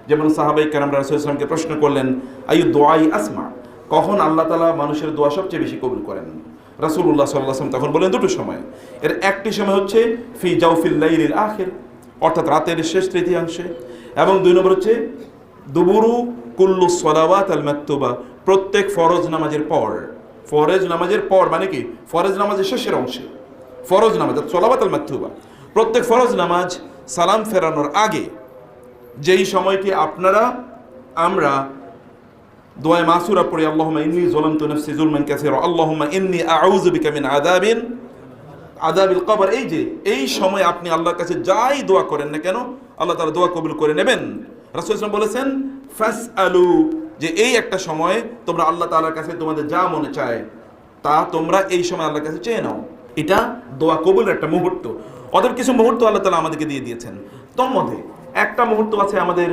যেমন সাহাবাই কেরামরা রাসূল সাল্লাল্লাহু আলাইহি ওয়াসাল্লামকে প্রশ্ন করলেন, আইয়ু দুআই আসমা, কখন আল্লাহ তাআলা মানুষের দোয়া সবচেয়ে বেশি কবুল করেন? রাসূলুল্লাহ সাল্লাল্লাহু আলাইহি ওয়াসাল্লাম তখন বলেন দুটো সময়। এর একটি সময় হচ্ছে ফি জাওফিল লাইলিল আখির, অর্থাৎ রাতের শেষ তৃতীয়াংশে, এবং দুই নম্বর হচ্ছে দুবুরু কুল্লু সলাওয়াত আল মাকতুবা, প্রত্যেক ফরজ নামাজের পর। ফরজ নামাজের পর মানে কি? ফরজ নামাজের শেষের অংশে, ফরজ নামাজ সলাওয়াত আল মাকতুবা, প্রত্যেক ফরজ নামাজ সালাম ফেরানোর আগে, যেই সময়টি আমরা দোয়া মাসুরা পড়ি, আল্লাহুম্মা ইন্নী যালামতু নাফসি যুলমান কাসীরা, আল্লাহুম্মা ইন্নী আউযু বিকা মিন আযাবিল কবর, এই সময় আপনি আল্লাহর কাছে যাই দোয়া করেন না কেন আল্লাহ তাআলা দোয়া কবুল করে নেবেন। রাসূল সাল্লাল্লাহু আলাইহি ওয়াসাল্লাম বলেছেন ফাসআলু, যে এই একটা সময় তোমরা আল্লাহ তাআলার কাছে তোমাদের যা মনে চায় তা তোমরা এই সময় আল্লাহর কাছে চেয়ে নাও। এটা দোয়া কবুলের একটা মুহূর্ত। অতএব কিছু মুহূর্ত আল্লাহ তাআলা আমাদেরকে দিয়ে দিয়েছেন। তোর মধ্যে একটা মুহূর্ত আছে আমাদের